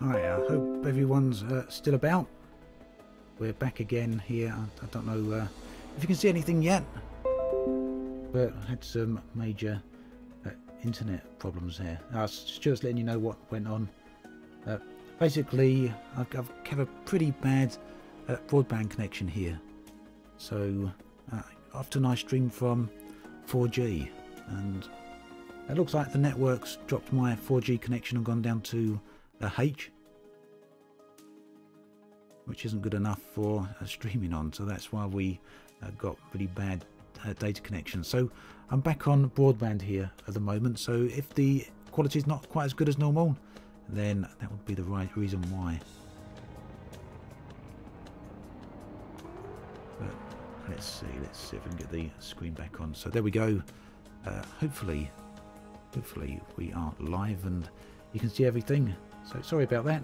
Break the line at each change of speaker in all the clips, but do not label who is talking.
Hi, I hope everyone's still about. We're back again here. I don't know if you can see anything yet, but I had some major internet problems here. Stuart's letting you know what went on. Basically, I've have a pretty bad broadband connection here. So often I stream from 4G, and it looks like the network's dropped my 4G connection and gone down to H, which isn't good enough for streaming on. So that's why we got really bad data connection. So I'm back on broadband here at the moment. So if the quality is not quite as good as normal, then that would be the right reason why. But let's see if we can get the screen back on. So there we go. Hopefully we are live and you can see everything. So sorry about that.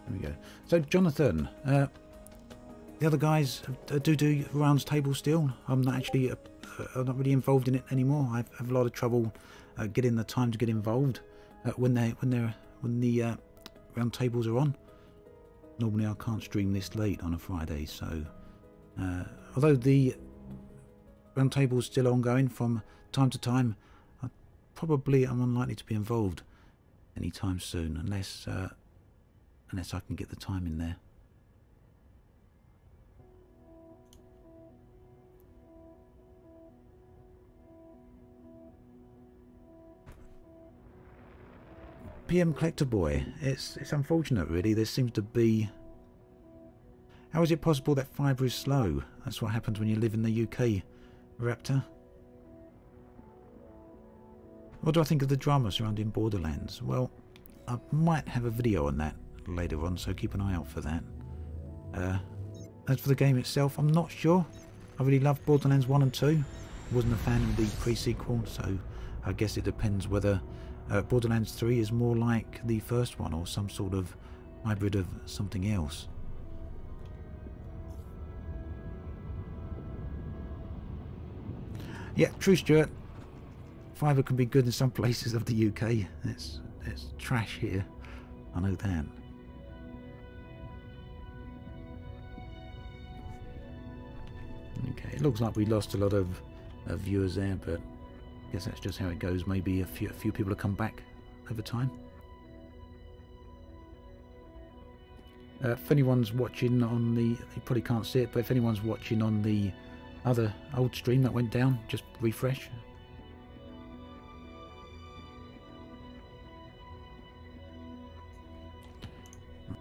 There we go. So Jonathan, the other guys do rounds table still. I'm not actually I'm not really involved in it anymore. I have a lot of trouble getting the time to get involved when the round tables are on. Normally I can't stream this late on a Friday, so although the round table is still ongoing from time to time, I'm unlikely to be involved anytime soon unless I can get the time in there. PM Collector Boy, it's unfortunate really. There seems to be... How is it possible that fibre is slow? That's what happens when you live in the UK, Raptor. What do I think of the drama surrounding Borderlands? Well, I might have a video on that later on, so keep an eye out for that. As for the game itself, I'm not sure. I really loved Borderlands 1 and 2. I wasn't a fan of the pre-sequel, so I guess it depends whether Borderlands 3 is more like the first one or some sort of hybrid of something else. Yeah, true, Stuart. Fibre can be good in some places of the UK. It's trash here. I know that. Okay, it looks like we lost a lot of viewers there, but I guess that's just how it goes. Maybe a few people have come back over time. If anyone's watching on the... You probably can't see it, but if anyone's watching on the other old stream that went down, just refresh.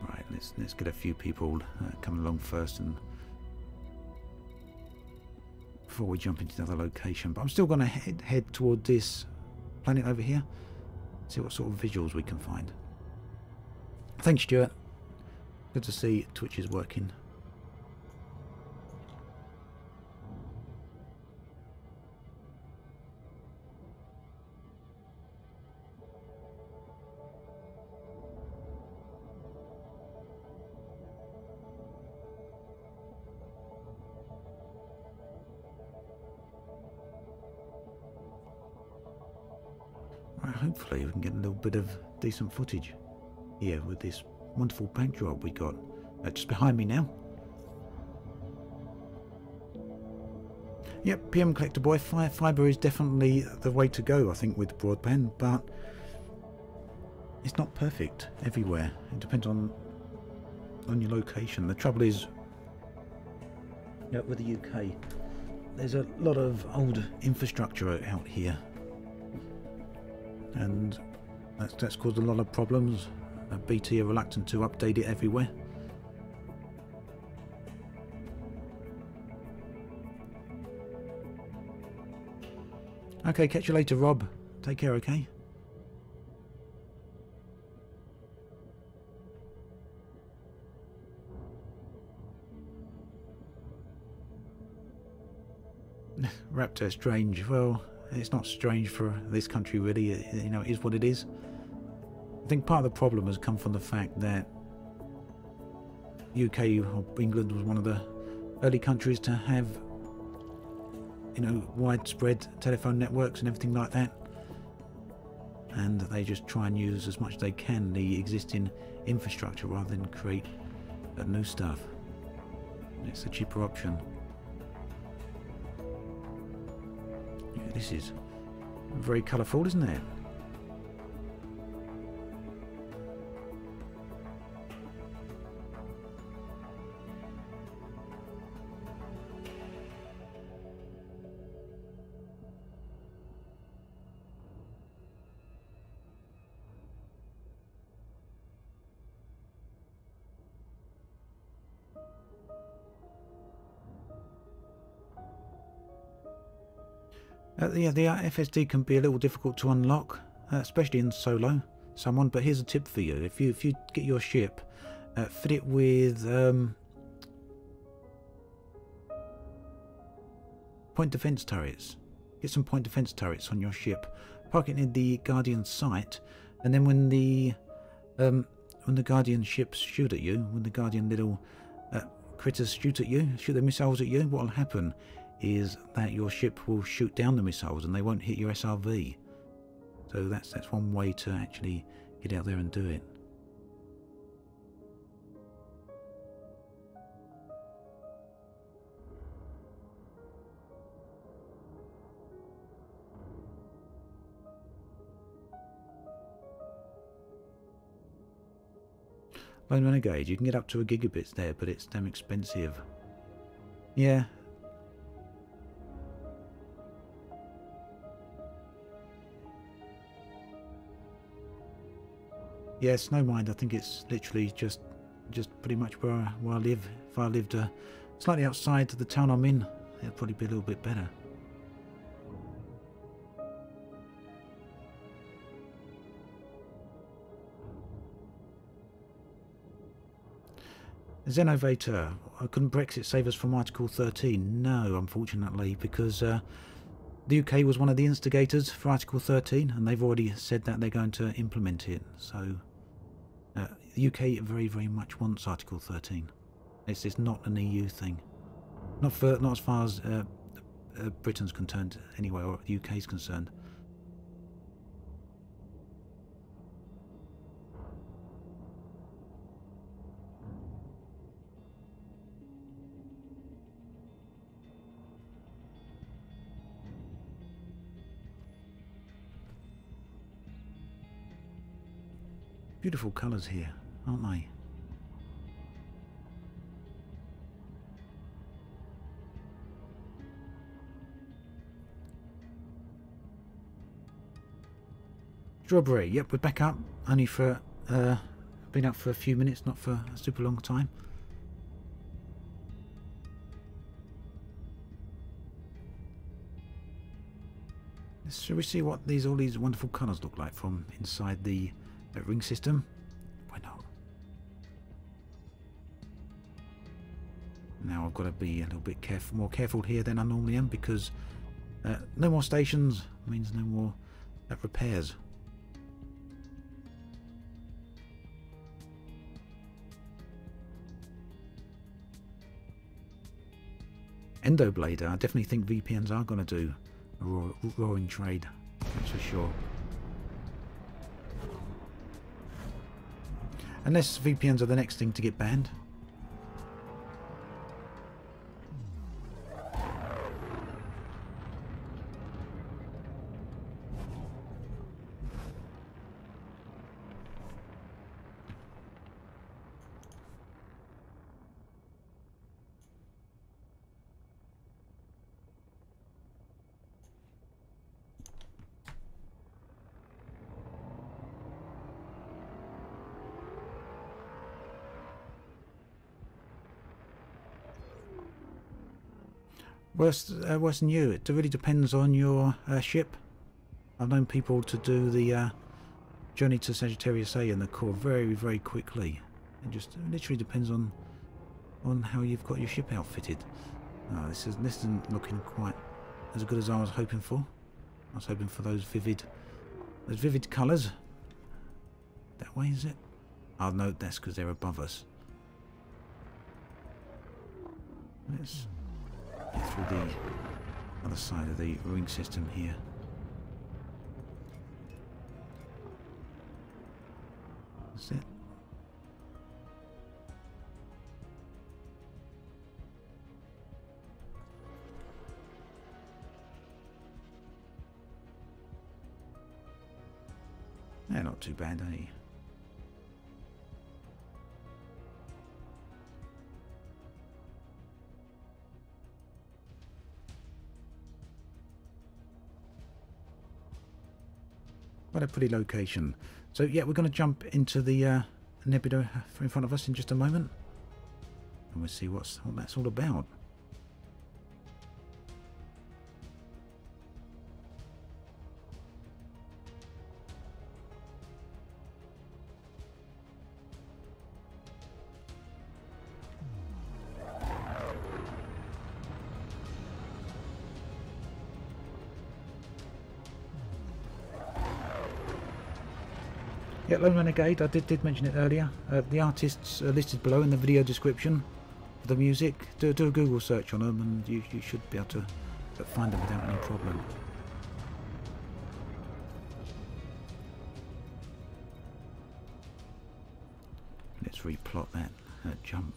Right, let's get a few people coming along first, and before we jump into another location. But I'm still going to head toward this planet over here, see what sort of visuals we can find. Thanks, Stuart. Good to see Twitch is working. Hopefully we can get a little bit of decent footage here with this wonderful backdrop we got just behind me now. Yep, PM Collector Boy, fibre is definitely the way to go, I think, with broadband, but it's not perfect everywhere. It depends on your location. The trouble is, with the UK, there's a lot of old infrastructure out here, and that's caused a lot of problems. BT are reluctant to update it everywhere. Okay, catch you later, Rob. Take care, okay? Raptor, strange. Well, it's not strange for this country, really. You know, it is what it is. I think part of the problem has come from the fact that UK or England was one of the early countries to have, you know, widespread telephone networks and everything like that. and they just try and use as much as they can the existing infrastructure rather than create new stuff. It's a cheaper option. Yeah, this is very colourful, isn't it? Yeah, the FSD can be a little difficult to unlock, especially in solo someone. But here's a tip for you: if you get your ship, fit it with point defense turrets. Get some point defense turrets on your ship. Park it near the Guardian site, and then when the Guardian ships shoot at you, when the Guardian little critters shoot at you, shoot their missiles at you, what will happen is that your ship will shoot down the missiles and they won't hit your SRV. So that's one way to actually get out there and do it. Lone Renegade, you can get up to 1 gigabits there, but it's damn expensive. Yeah. Yeah, Snowmind, I think it's literally just pretty much where I live. If I lived slightly outside the town I'm in, it'd probably be a little bit better. Zenovator, couldn't Brexit save us from Article 13? No, unfortunately, because the UK was one of the instigators for Article 13, and they've already said that they're going to implement it. So the UK very, very much wants Article 13. It's not an EU thing, not as far as Britain's concerned, anyway, or the UK's concerned. Beautiful colours here, aren't they? Strawberry, yep, we're back up. Only for been up for a few minutes, not for a super long time. Shall we see what all these wonderful colours look like from inside the ring system? Why not? Now I've got to be a little bit more careful here than I normally am, because no more stations means no more repairs. Endoblader, I definitely think VPNs are going to do a roaring trade, that's for sure. Unless VPNs are the next thing to get banned. Worse than you. It really depends on your ship. I've known people to do the journey to Sagittarius A and the core very, very quickly. It just literally depends on how you've got your ship outfitted. Oh, this isn't looking quite as good as I was hoping for. I was hoping for those vivid colours. That way, is it? Oh no, that's because they're above us. Let's get through the other side of the ring system here. That's it. Yeah, not too bad, eh? What a pretty location. So yeah, we're going to jump into the nebula in front of us in just a moment, and we'll see what that's all about. Yeah, Lone Renegade, I did mention it earlier. The artists are listed below in the video description for the music. Do a Google search on them and you should be able to find them without any problem. Let's replot that jump.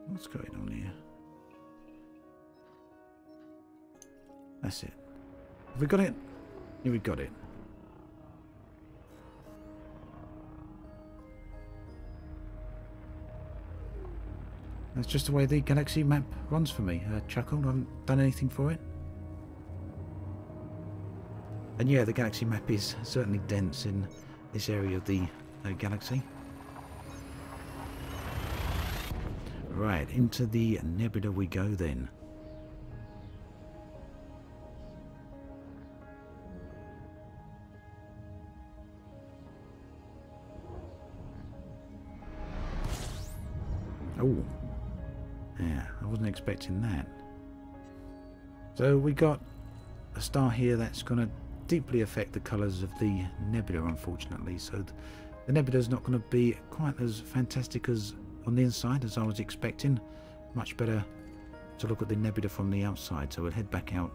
What's going on here? That's it. Have we got it? Yeah, we got it. That's just the way the galaxy map runs for me. Chuckle, I haven't done anything for it. And yeah, the galaxy map is certainly dense in this area of the galaxy. Right, into the nebula we go then. Oh, yeah, I wasn't expecting that. So we got a star here that's going to deeply affect the colours of the nebula, unfortunately. So the nebula is not going to be quite as fantastic as on the inside as I was expecting. Much better to look at the nebula from the outside. So we'll head back out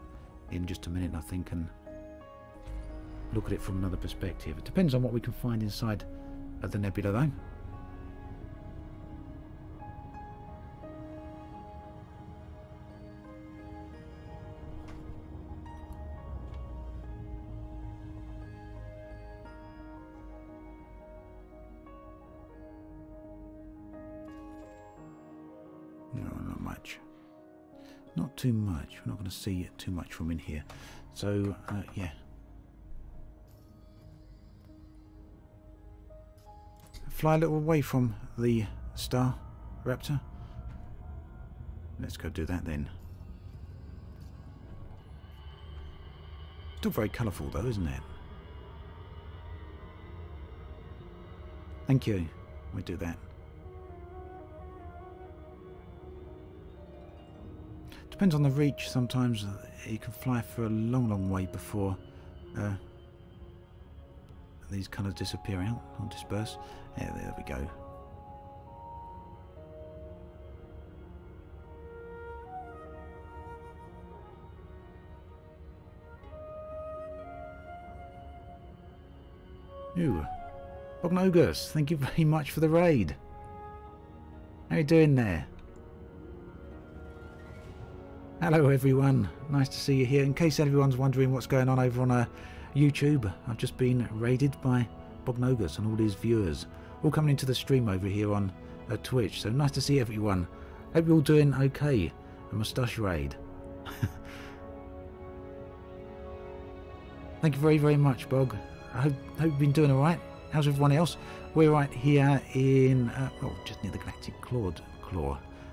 in just a minute, I think, and look at it from another perspective. It depends on what we can find inside of the nebula, though. No, not much. Not too much. We're not going to see too much from in here. So, yeah. Fly a little away from the star raptor. Let's go do that then. Still very colourful though, isn't it? Thank you. We do that. Depends on the reach. Sometimes you can fly for a long way before these colours disappear out or disperse. Yeah, there we go. Ooh, Bornlöf, thank you very much for the raid. How are you doing there? Hello everyone, nice to see you here. In case everyone's wondering what's going on over on YouTube, I've just been raided by Bornlöf and all his viewers, all coming into the stream over here on Twitch. So nice to see everyone. Hope you're all doing okay. A moustache raid. Thank you very much, Bog. I hope you've been doing alright. How's everyone else? We're right here in, well, just near the Galactic Claw.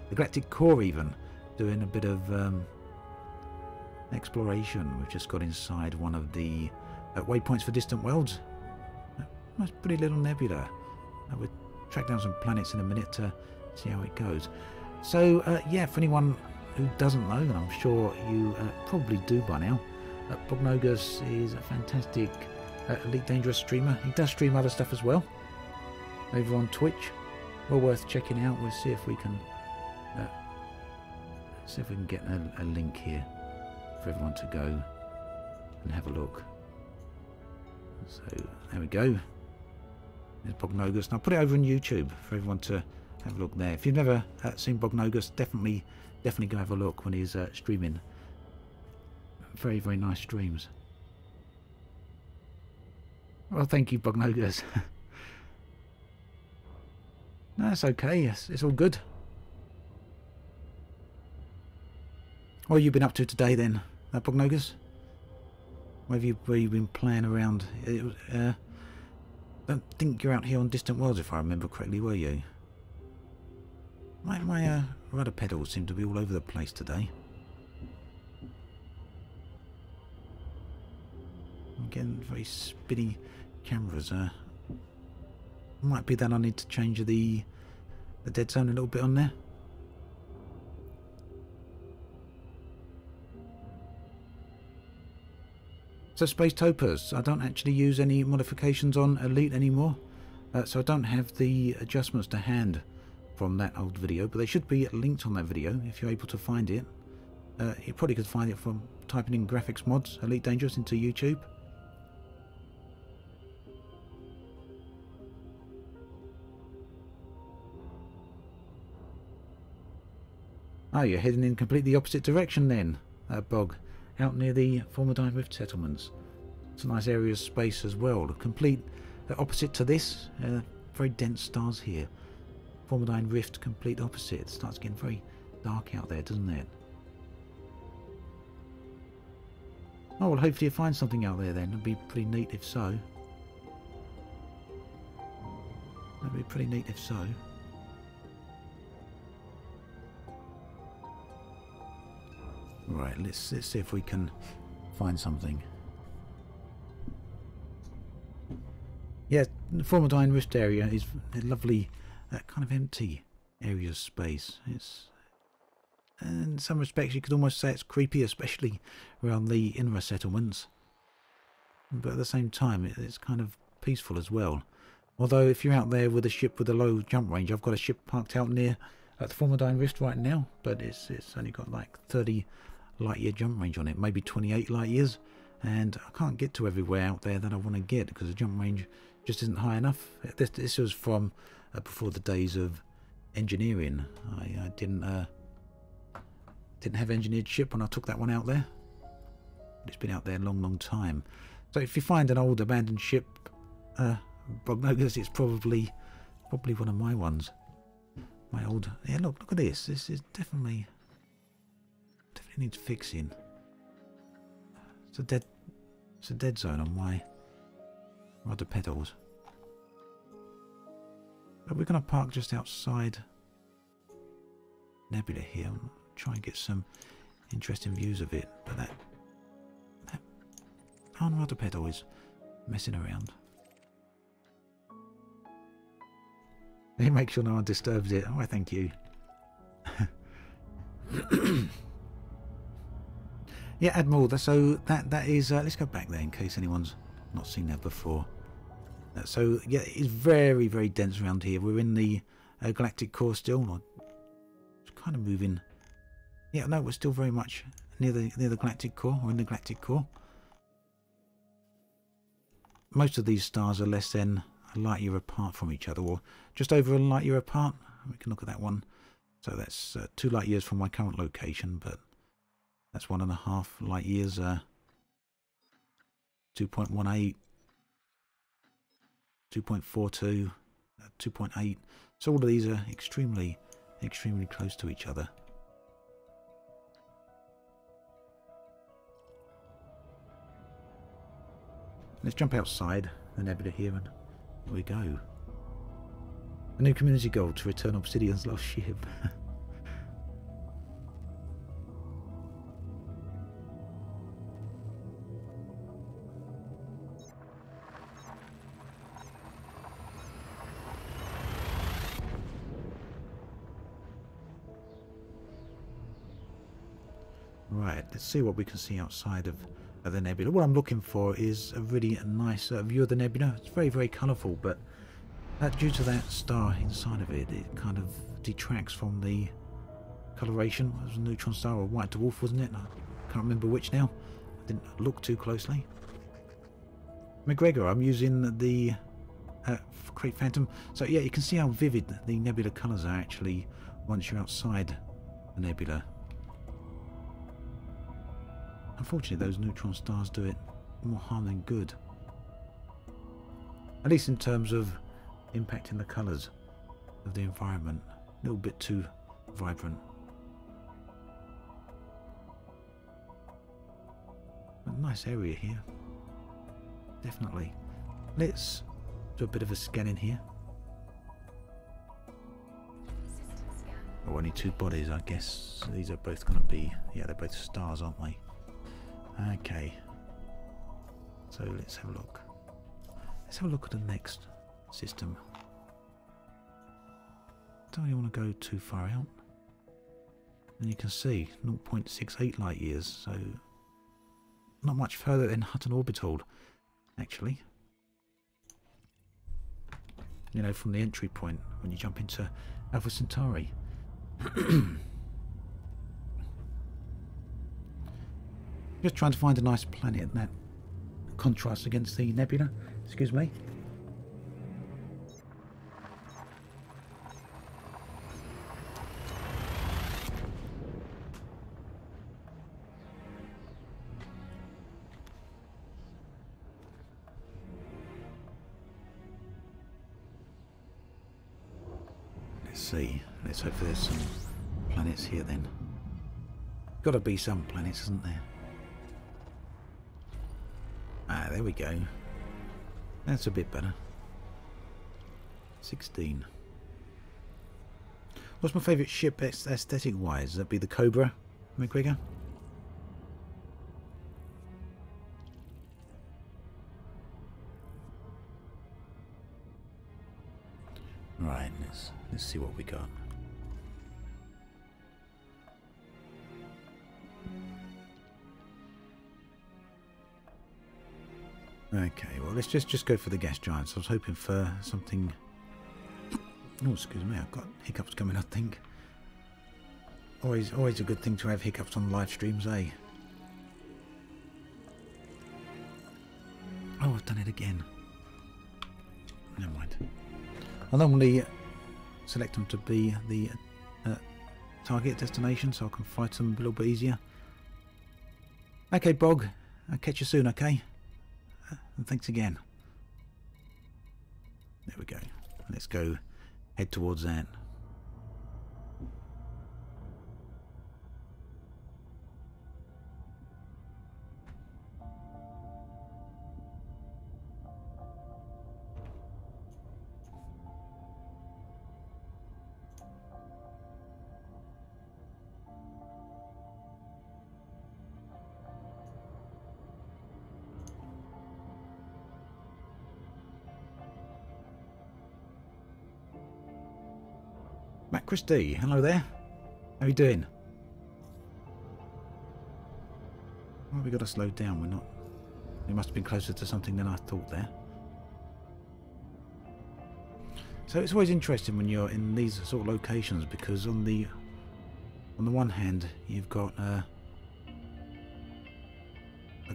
The Galactic Core even. Doing a bit of exploration. We've just got inside one of the waypoints for distant worlds. Nice pretty little nebula. We'll track down some planets in a minute to see how it goes. So yeah, for anyone who doesn't know, and I'm sure you probably do by now, Bornlöf is a fantastic Elite Dangerous streamer. He does stream other stuff as well over on Twitch. Well worth checking out. We'll see if we can get a link here for everyone to go and have a look. So there we go. There's Bornlöf. And I'll put it over on YouTube for everyone to have a look there. If you've never seen Bornlöf, definitely go have a look when he's streaming. Very, very nice streams. Well, thank you, Bornlöf. No, it's okay. It's all good. What have you been up to today then, Bornlöf? Where have you been playing around? Don't think you're out here on Distant Worlds, if I remember correctly, were you? My rudder pedals seem to be all over the place today. I'm getting very spinny cameras. Might be that I need to change the dead zone a little bit on there. So Space Topers, I don't actually use any modifications on Elite anymore, so I don't have the adjustments to hand from that old video, but they should be linked on that video if you're able to find it. You probably could find it from typing in graphics mods Elite Dangerous into YouTube. Oh, you're heading in completely opposite direction then, Bog. Out near the Formidine Rift settlements. It's a nice area of space as well. The complete opposite to this. Very dense stars here. Formidine Rift, complete opposite. It starts getting very dark out there, doesn't it? Oh, well, hopefully you find something out there then. It'd be pretty neat if so. That'd be pretty neat if so. Right, let's see if we can find something. Yeah, the Formidine Rift area is a lovely, kind of empty area of space. It's, in some respects, you could almost say it's creepy, especially around the inner settlements. But at the same time, it's kind of peaceful as well. Although, if you're out there with a ship with a low jump range, I've got a ship parked out near at the Formidine Rift right now, but it's only got like 30 light year jump range on it, maybe 28 light years, and I can't get to everywhere out there that I want to get because the jump range just isn't high enough. This was from before the days of engineering. I didn't have engineered ship when I took that one out there. It's been out there a long time. So if you find an old abandoned ship, Bornlöf, it's probably one of my ones. My old, yeah, look at this. This is definitely needs fixing. It's a dead zone on my rudder pedals. But we're going to park just outside Nebula here and try and get some interesting views of it. But that rudder pedal is messing around. He makes sure no one disturbs it. Oh, thank you. Yeah, Admiral, so that is, let's go back there in case anyone's not seen that before. So, yeah, it's very, very dense around here. We're in the Galactic core still. It's kind of moving. Yeah, no, we're still very much near the Galactic core, or in the Galactic core. Most of these stars are less than a light year apart from each other, or just over a light year apart. We can look at that one. So that's 2 light years from my current location, but that's 1.5 light years, 2.18, 2.42, 2.8. So all of these are extremely close to each other. Let's jump outside the nebula here and here we go. A new community goal to return Obsidian's lost ship. Right, let's see what we can see outside of the nebula. What I'm looking for is a really nice view of the nebula. It's very, very colourful, but due to that star inside of it, it kind of detracts from the coloration. It was a neutron star or a white dwarf, wasn't it? I can't remember which now. I didn't look too closely. McGregor, I'm using the Great Phantom. So yeah, you can see how vivid the nebula colours are actually once you're outside the nebula. Unfortunately, those neutron stars do it more harm than good. At least in terms of impacting the colours of the environment. A little bit too vibrant. A nice area here. Definitely. Let's do a bit of a scan in here. Oh, only two bodies, I guess. These are both going to be... yeah, they're both stars, aren't they? Okay. So let's have a look. Let's have a look at the next system. Don't really want to go too far out. And you can see 0.68 light years, so not much further than Hutton Orbital, actually. You know, from the entry point when you jump into Alpha Centauri. Just trying to find a nice planet that contrasts against the nebula. Excuse me. Let's see. Let's hope there's some planets here then. Got to be some planets, isn't there? Ah, there we go. That's a bit better. 16. What's my favourite ship aesthetic wise? That'd be the Cobra, McGregor. Right, let's see what we got. Okay, well let's just go for the gas giants. I was hoping for something. Oh, excuse me, I've got hiccups coming, I think. Always a good thing to have hiccups on live streams, eh? Oh, I've done it again. Never mind. I normally select them to be the target destination, so I can fight them a little bit easier. Okay, Bog. I'll catch you soon, okay? And thanks again. There we go. Let's go head towards that. Matt Christie, hello there. How are you doing? Well, we got to slow down. We're not. We must have been closer to something than I thought there. So it's always interesting when you're in these sort of locations, because on the one hand you've got a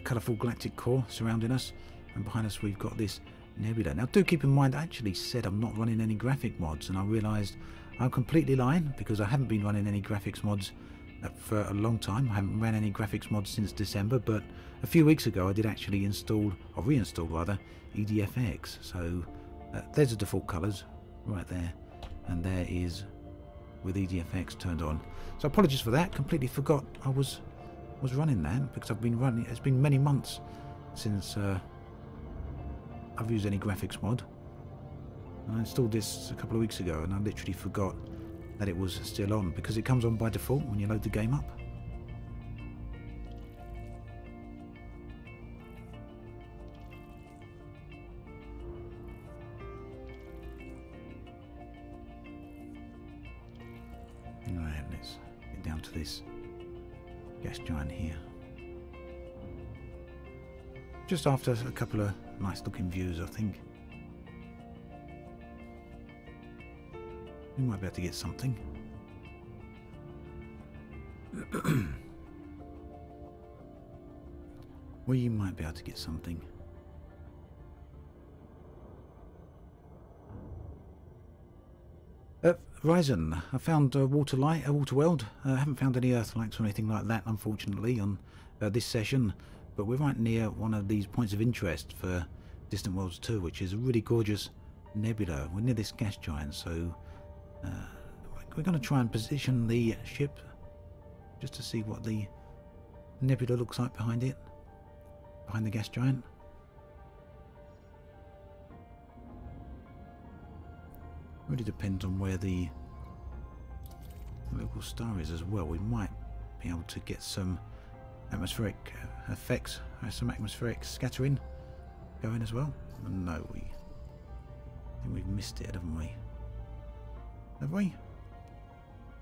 colourful galactic core surrounding us, and behind us we've got this nebula. Now do keep in mind, I actually said I'm not running any graphic mods, and I realised I'm completely lying, because I haven't been running any graphics mods for a long time. I haven't ran any graphics mods since December, but a few weeks ago I did actually install, or reinstall rather, EDFX. So there's the default colours right there, and there is with EDFX turned on. So apologies for that, completely forgot I was running that, because I've been running, it's been many months since I've used any graphics mod. And I installed this a couple of weeks ago, and I literally forgot that it was still on, because it comes on by default when you load the game up. Alright, let's get down to this gas giant here. Just after a couple of nice looking views, I think. We might be able to get something. We might be able to get something. Horizon, I found a water world. I haven't found any earth lights or anything like that, unfortunately, on this session. But we're right near one of these points of interest for Distant Worlds 2, which is a really gorgeous nebula. We're near this gas giant, so we're going to try and position the ship just to see what the nebula looks like behind it, behind the gas giant. Really depends on where the local star is as well. We might be able to get some atmospheric effects, some atmospheric scattering going as well. No, I think we've missed it, haven't we? Have we?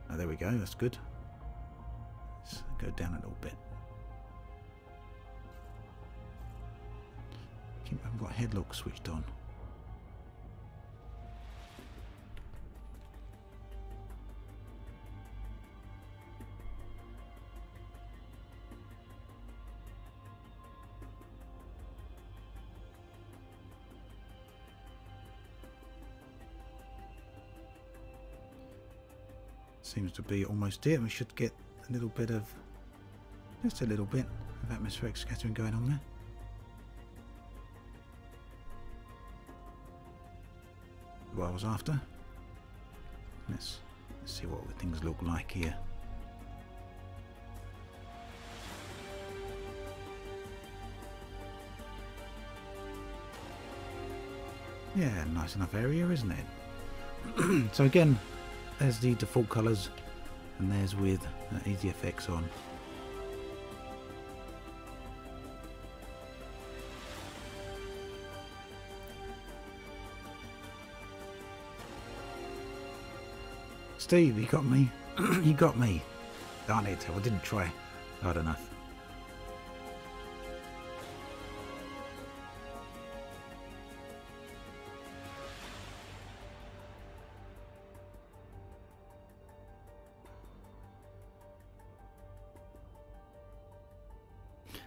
Oh, there we go. That's good. Let's go down a little bit. I've got headlock switched on. Seems to be almost here. We should get a little bit of, just a little bit of atmospheric scattering going on there. What I was after. Let's see what things look like here. Yeah, nice enough area, isn't it? So again, there's the default colours, and there's with easy effects on. Steve, you got me. You got me. Darn it, I didn't try hard enough.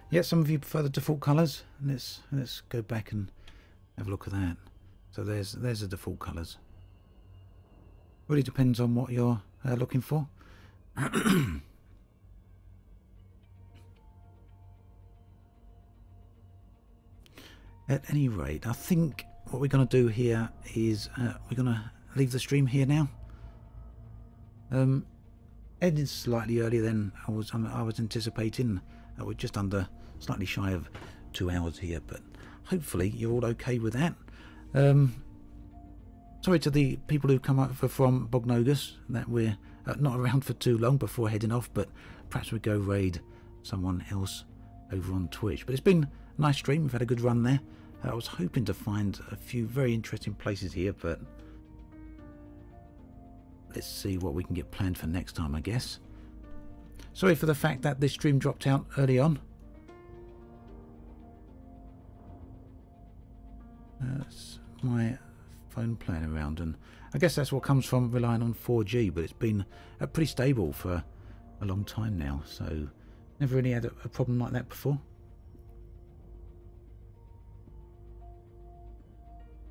Yeah, some of you prefer the default colours. Let's go back and have a look at that. So there's the default colours. Really depends on what you're looking for. At any rate, I think what we're going to do here is we're going to leave the stream here now. Ending slightly earlier than I was anticipating. We're just under, slightly shy of 2 hours here, but hopefully you're all okay with that. Sorry to the people who've come over from Bognogus that we're not around for too long before heading off, but perhaps we go raid someone else over on Twitch. But it's been a nice stream. We've had a good run there. I was hoping to find a few very interesting places here, but let's see what we can get planned for next time, I guess. Sorry for the fact that this stream dropped out early on. That's my phone playing around, and I guess that's what comes from relying on 4G, but it's been pretty stable for a long time now, so never really had a problem like that before.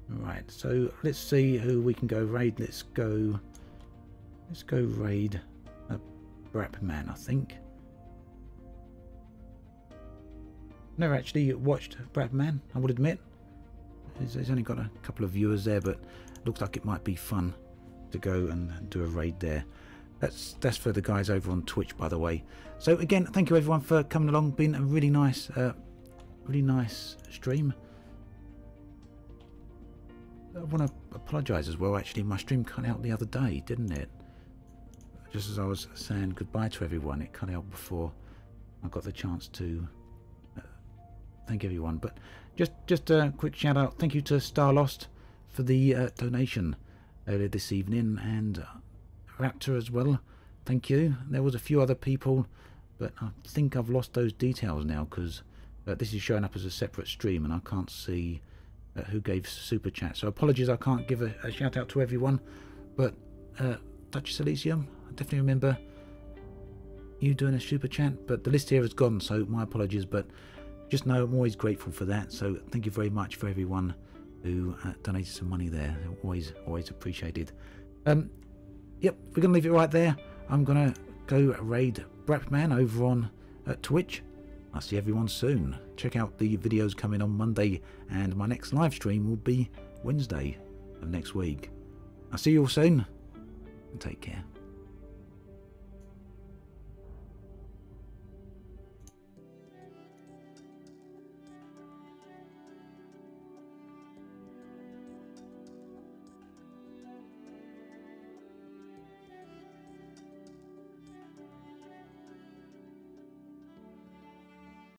Right, so let's see who we can go raid. Let's go raid Brapman, I think. Never actually watched Brapman, I would admit. He's only got a couple of viewers there, but looks like it might be fun to go and do a raid there. That's for the guys over on Twitch, by the way. So again, thank you everyone for coming along. Been a really nice stream. I want to apologise as well. Actually, my stream cut out the other day, didn't it? Just as I was saying goodbye to everyone, it cut out before I got the chance to thank everyone. But just a quick shout out. Thank you to Starlost for the donation earlier this evening, and Raptor as well. Thank you. There was a few other people, but I think I've lost those details now, because this is showing up as a separate stream and I can't see who gave super chat. So apologies, I can't give a shout out to everyone, but Duchess Elysium, I definitely remember you doing a super chat, but the list here has gone, so my apologies, but just know I'm always grateful for that. So thank you very much for everyone who donated some money there. Always appreciated. Yep, we're gonna leave it right there. I'm gonna go raid Brapman over on Twitch. I'll see everyone soon. Check out the videos coming on Monday, and my next live stream will be Wednesday of next week. I'll see you all soon, and take care.